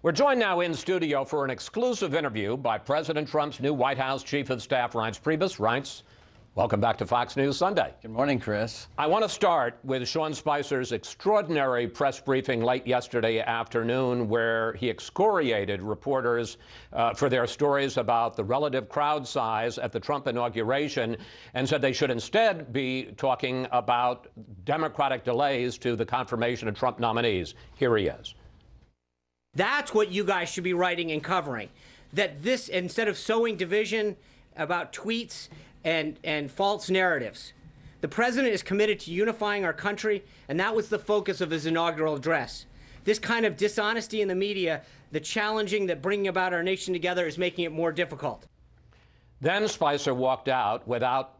We're joined now in studio for an exclusive interview by President Trump's new White House Chief of Staff, Reince Priebus. Reince, welcome back to Fox News Sunday. Good morning, Chris. I want to start with Sean Spicer's extraordinary press briefing late yesterday afternoon, where he excoriated reporters for their stories about the relative crowd size at the Trump inauguration and said they should instead be talking about Democratic delays to the confirmation of Trump nominees. Here he is. That's what you guys should be writing and covering. That this, instead of sowing division about tweets and false narratives, the president is committed to unifying our country, and that was the focus of his inaugural address. This kind of dishonesty in the media, the challenging that bringing about our nation together is making it more difficult. Then Spicer walked out without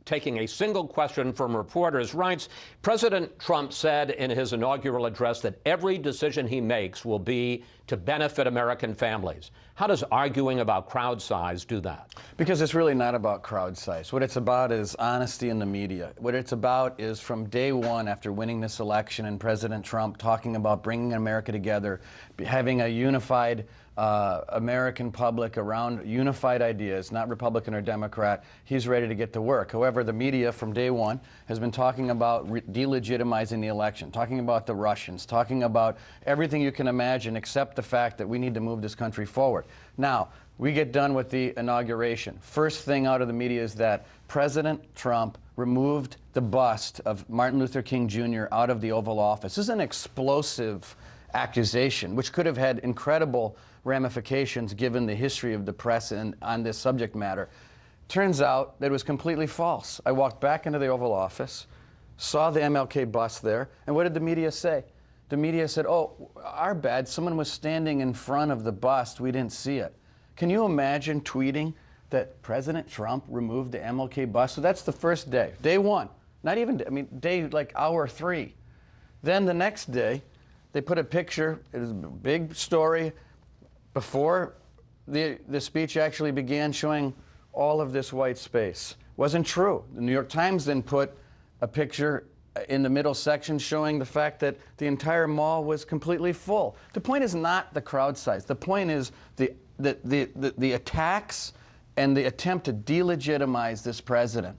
taking a single question from reporters. Reince, President Trump said in his inaugural address that every decision he makes will be to benefit American families. How does arguing about crowd size do that? Because it's really not about crowd size. What it's about is honesty in the media. What it's about is from day one after winning this election and President Trump talking about bringing America together, having a unified American public around unified ideas, not Republican or Democrat. He's ready to get to work. However, the media from day one has been talking about delegitimizing the election, talking about the Russians, talking about everything you can imagine except the fact that we need to move this country forward. Now, we get done with the inauguration. First thing out of the media is that President Trump removed the bust of Martin Luther King Jr. out of the Oval Office. This is an explosive accusation, which could have had incredible ramifications given the history of the press on this subject matter. Turns out that it was completely false. I walked back into the Oval Office, saw the MLK bust there, and what did the media say? The media said, oh, our bad, someone was standing in front of the bust, we didn't see it. Can you imagine tweeting that President Trump removed the MLK bust? So that's the first day, day one. Not even, I mean, day like hour 3. Then the next day, they put a picture, it was a big story, before the speech actually began, showing all of this white space. Wasn't true. The New York Times then put a picture in the middle section showing the fact that the entire mall was completely full. The point is not the crowd size. The point is the attacks and the attempt to delegitimize this president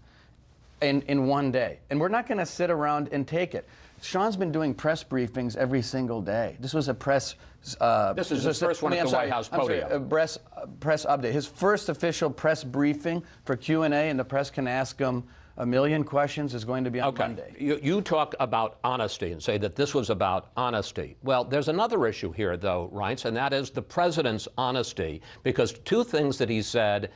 in one day. And we're not going to sit around and take it. Sean's been doing press briefings every single day. This was a press... this is his first one at the White House podium. Press update. His first official press briefing for Q&A, and the press can ask him a million questions, is going to be on Monday. You talk about honesty and say that this was about honesty. Well, there's another issue here, though, Reince, and that is the president's honesty, because two things that he said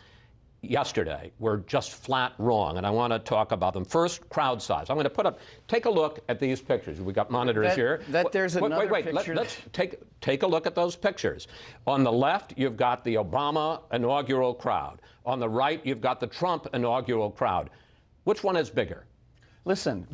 yesterday were just flat wrong, and I want to talk about them. First, crowd size. I'm going to put up, take a look at these pictures. We got monitors here. There's another picture. Let's take a look at those pictures. On the left, you've got the Obama inaugural crowd. On the right, you've got the Trump inaugural crowd. Which one is bigger? Listen,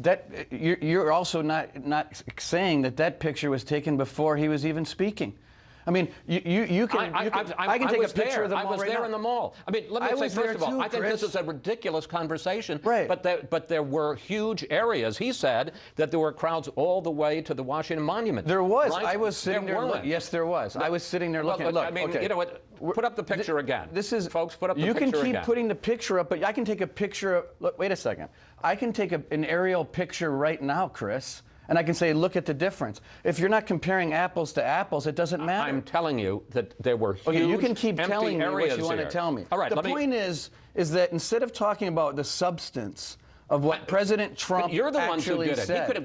you're also not saying that picture was taken before he was even speaking. I mean, I can take a picture of the mall. I was there in the mall. I mean, let me say, first of all, I think this is a ridiculous conversation. Right. But there were huge areas. He said that there were crowds all the way to the Washington Monument. There was. Right? I was sitting there. Yes, there was. I was sitting there looking. Look, I mean, okay. You know what? Put up the picture again. This is, folks. Put up the picture again. again. You can keep putting the picture up, but I can take a picture. Look, wait a second. I can take an aerial picture right now, Chris. And I can say, look at the difference. If you're not comparing apples to apples, it doesn't matter. I'm telling you that there were huge okay, you can keep telling me what you want to tell me. All right, the point is that instead of talking about the substance of what President Trump you're the ones who did it. said. He could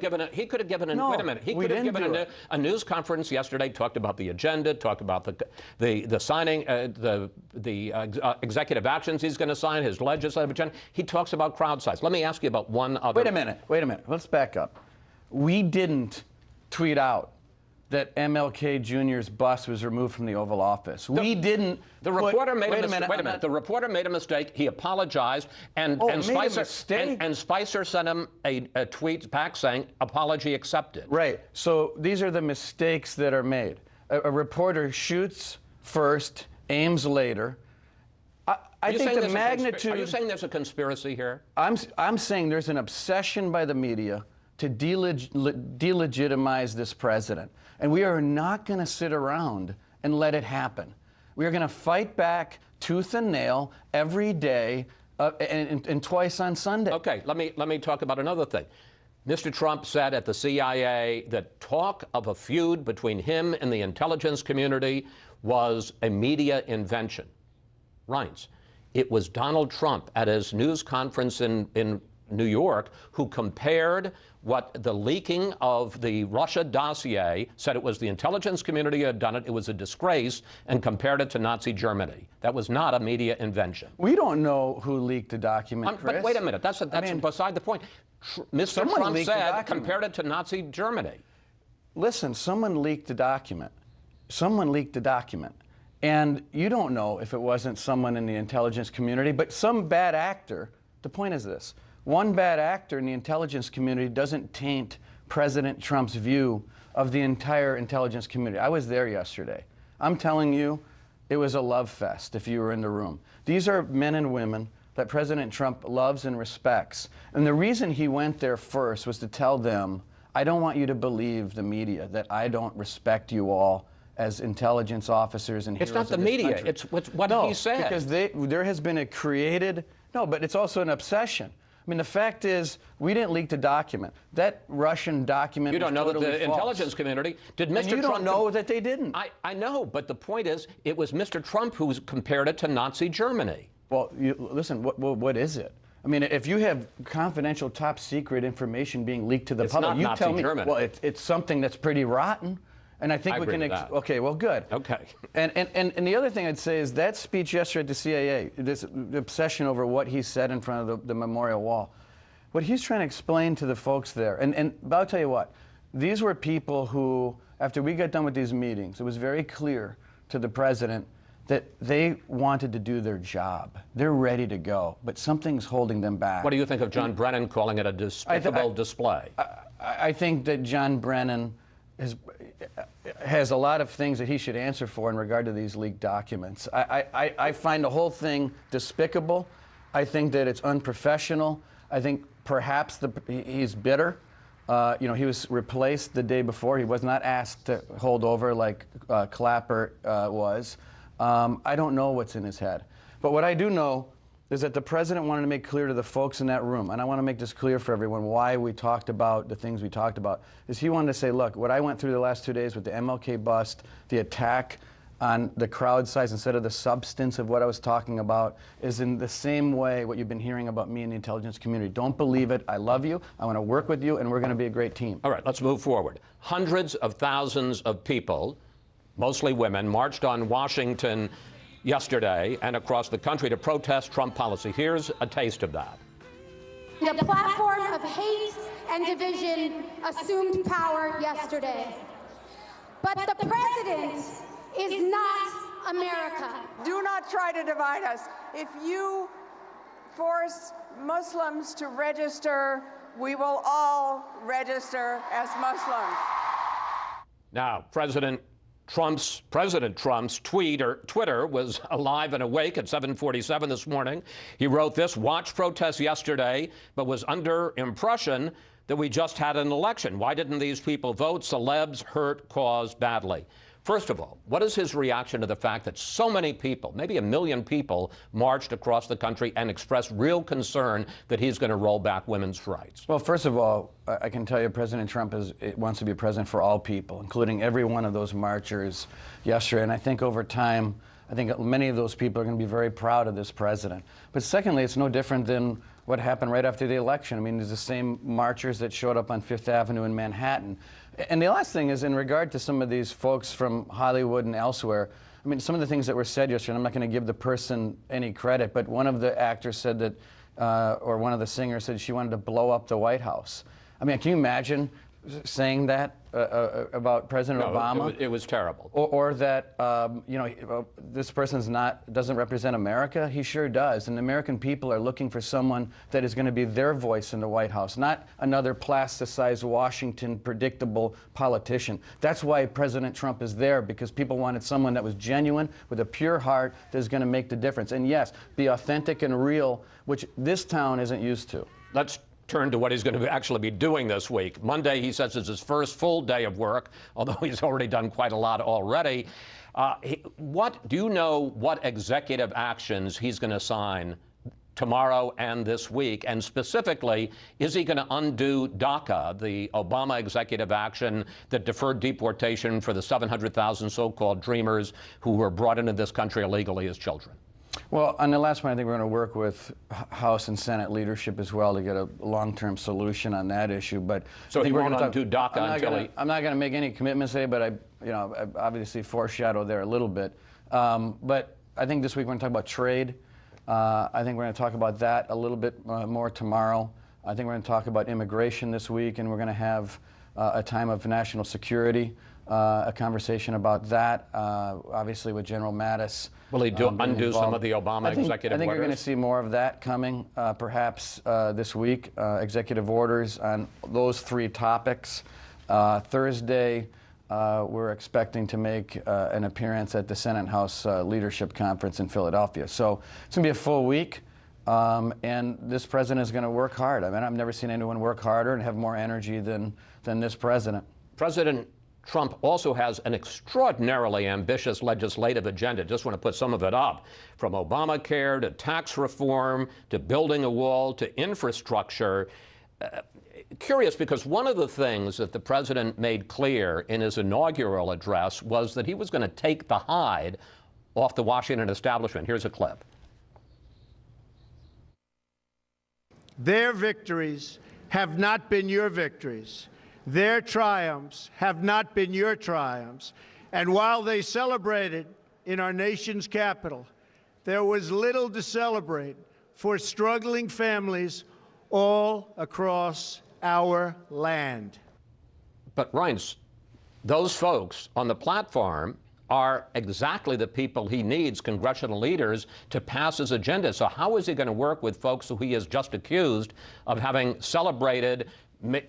have given no, wait a minute. He could have given a news conference yesterday, talked about the agenda, talked about the signing, the executive actions he's going to sign, his legislative agenda. He talks about crowd size. Let me ask you about one other. Wait a minute. Let's back up. We didn't tweet out that MLK Jr.'s bust was removed from the Oval Office. We didn't. The reporter made a mistake. Wait a minute. The reporter made a mistake. He apologized, and Spicer sent him a tweet back saying, "Apology accepted." Right. So these are the mistakes that are made. A reporter shoots first, aims later. I think the magnitude. Are you saying there's a conspiracy here? I'm saying there's an obsession by the media to delegitimize this president. And we are not going to sit around and let it happen. We are going to fight back tooth and nail every day and twice on Sunday. Okay, let me talk about another thing. Mr. Trump said at the CIA that talk of a feud between him and the intelligence community was a media invention. Reince, it was Donald Trump at his news conference in New York who compared what the leaking of the Russia dossier, said it was the intelligence community who had done it, it was a disgrace, and compared it to Nazi Germany. That was not a media invention. We don't know who leaked the document, Chris. But wait a minute, that's beside the point. Mr. Trump said, compared it to Nazi Germany. Listen, someone leaked the document. Someone leaked the document. And you don't know if it wasn't someone in the intelligence community, but some bad actor. The point is this. One bad actor in the intelligence community doesn't taint President Trump's view of the entire intelligence community. I was there yesterday. I'm telling you, it was a love fest if you were in the room. These are men and women that President Trump loves and respects. And the reason he went there first was to tell them, I don't want you to believe the media that I don't respect you all as intelligence officers and heroes. It's not the media, it's what he said. Because there has been a created, no, but it's also an obsession. I mean, the fact is, we didn't leak the document. That Russian document. You don't know totally that the false. intelligence community did. Mr. And you Trump don't know that they didn't. I know, but the point is, it was Mr. Trump who compared it to Nazi Germany. Well, listen. What is it? I mean, if you have confidential, top secret information being leaked to the public, not you Nazi tell me. Germany. Well, it's something that's pretty rotten. And I think we agree can. with that. Okay, well, good. Okay. And the other thing I'd say is that speech yesterday at the CIA, this obsession over what he said in front of the memorial wall, what he's trying to explain to the folks there, but I'll tell you what, these were people who, after we got done with these meetings, it was very clear to the president that they wanted to do their job. They're ready to go, but something's holding them back. What do you think of John Brennan calling it a despicable display? I think that John Brennan has a lot of things that he should answer for in regard to these leaked documents. I find the whole thing despicable. I think that it's unprofessional. I think perhaps he's bitter. He was replaced the day before. He was not asked to hold over like Clapper was. I don't know what's in his head. But what I do know is that the president wanted to make clear to the folks in that room, and I want to make this clear for everyone why we talked about the things we talked about, is he wanted to say, look, what I went through the last 2 days with the MLK bust, the attack on the crowd size instead of the substance of what I was talking about, is in the same way what you've been hearing about me in the intelligence community. Don't believe it. I love you. I want to work with you, and we're going to be a great team. All right, let's move forward. Hundreds of thousands of people, mostly women, marched on Washington yesterday and across the country to protest Trump policy. Here's a taste of that. The platform of hate and division assumed power yesterday. But the president is not America. Do not try to divide us. If you force Muslims to register, we will all register as Muslims. Now, President Trump's Twitter was alive and awake at 7:47 this morning. He wrote this: watched protests yesterday, but was under impression that we just had an election. Why didn't these people vote? Celebs hurt cause badly. First of all, what is his reaction to the fact that so many people, maybe 1 million people, marched across the country and expressed real concern that he's going to roll back women's rights? Well, first of all, I can tell you President Trump wants to be president for all people, including every one of those marchers yesterday. And I think over time, I think many of those people are going to be very proud of this president. But secondly, it's no different than what happened right after the election. I mean, there's the same marchers that showed up on Fifth Avenue in Manhattan. And the last thing is, in regard to some of these folks from Hollywood and elsewhere, I mean, some of the things that were said yesterday, and I'm not going to give the person any credit, but one of the actors said that, or one of the singers said she wanted to blow up the White House. I mean, can you imagine saying that about President Obama? It was terrible. Or that, this person's doesn't represent America? He sure does. And the American people are looking for someone that is going to be their voice in the White House, not another plasticized Washington predictable politician. That's why President Trump is there, because people wanted someone that was genuine, with a pure heart, that is going to make the difference. And yes, be authentic and real, which this town isn't used to. Let's turn to what he's going to actually be doing this week. Monday, he says, is his first full day of work, although he's already done quite a lot already. What do you know what executive actions he's going to sign tomorrow and this week? And specifically, is he going to undo DACA, the Obama executive action that deferred deportation for the 700,000 so-called dreamers who were brought into this country illegally as children? Well, on the last one, I think we're going to work with House and Senate leadership as well to get a long-term solution on that issue. But so he won't undo DACA until he... I'm not going to make any commitments today, but I obviously foreshadow there a little bit. But I think this week we're going to talk about trade. I think we're going to talk about that a little bit more tomorrow. I think we're going to talk about immigration this week, and we're going to have a time of national security, a conversation about that, obviously with General Mattis. Will he undo some of the Obama executive orders? I think you're going to see more of that coming, perhaps this week, executive orders on those three topics. Thursday, we're expecting to make an appearance at the Senate and House Leadership Conference in Philadelphia. So it's going to be a full week, and this president is going to work hard. I mean, I've never seen anyone work harder and have more energy than this president. President Trump also has an extraordinarily ambitious legislative agenda. Just want to put some of it up. From Obamacare to tax reform to building a wall to infrastructure. Curious, because one of the things that the president made clear in his inaugural address was that he was going to take the hide off the Washington establishment. Here's a clip. Their victories have not been your victories. Their triumphs have not been your triumphs. And while they celebrated in our nation's capital, there was little to celebrate for struggling families all across our land. But Reince, those folks on the platform are exactly the people he needs, congressional leaders, to pass his agenda. So how is he going to work with folks who he has just accused of having celebrated,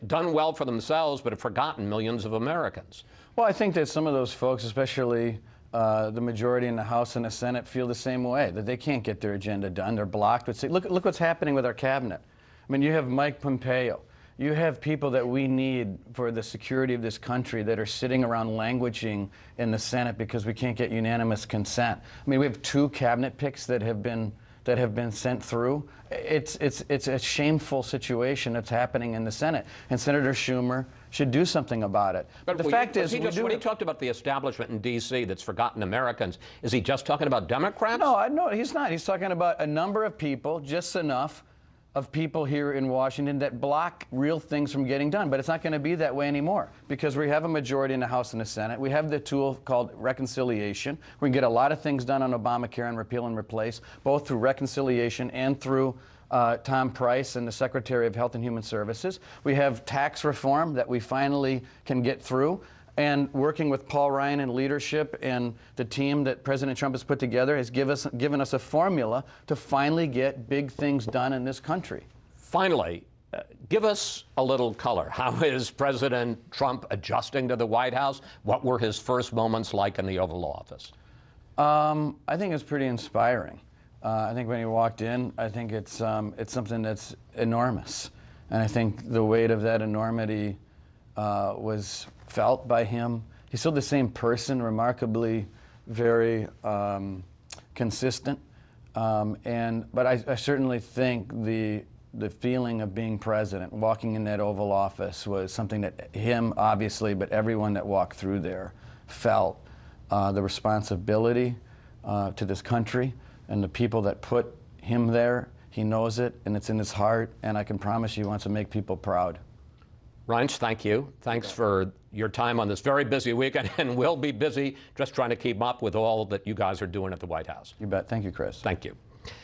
done well for themselves, but have forgotten millions of Americans? Well, I think that some of those folks, especially the majority in the House and the Senate, feel the same way, that they can't get their agenda done. They're blocked. But look what's happening with our cabinet. I mean, you have Mike Pompeo. You have people that we need for the security of this country that are sitting around languishing in the Senate because we can't get unanimous consent. I mean, we have 2 cabinet picks that have been sent through. It's a shameful situation that's happening in the Senate, and Senator Schumer should do something about it. But the fact is, when he talked about the establishment in D.C. that's forgotten Americans, is he just talking about Democrats? No, he's not. He's talking about a number of people, just enough of people here in Washington that block real things from getting done. But it's not going to be that way anymore because we have a majority in the House and the Senate. We have the tool called reconciliation. We can get a lot of things done on Obamacare and repeal and replace, both through reconciliation and through Tom Price and the Secretary of Health and Human Services. We have tax reform that we finally can get through. And working with Paul Ryan and leadership and the team that President Trump has put together has given us a formula to finally get big things done in this country. Finally, give us a little color. How is President Trump adjusting to the White House? What were his first moments like in the Oval Office? I think it's pretty inspiring. I think when he walked in, I think it's something that's enormous. And I think the weight of that enormity was felt by him. He's still the same person, remarkably very consistent. But I certainly think the feeling of being president, walking in that Oval Office, was something that him, obviously, but everyone that walked through there felt the responsibility to this country and the people that put him there. He knows it, and it's in his heart, and I can promise you he wants to make people proud. Reince, thank you. Thanks for your time on this very busy weekend, and we'll be busy just trying to keep up with all that you guys are doing at the White House. You bet. Thank you, Chris. Thank you.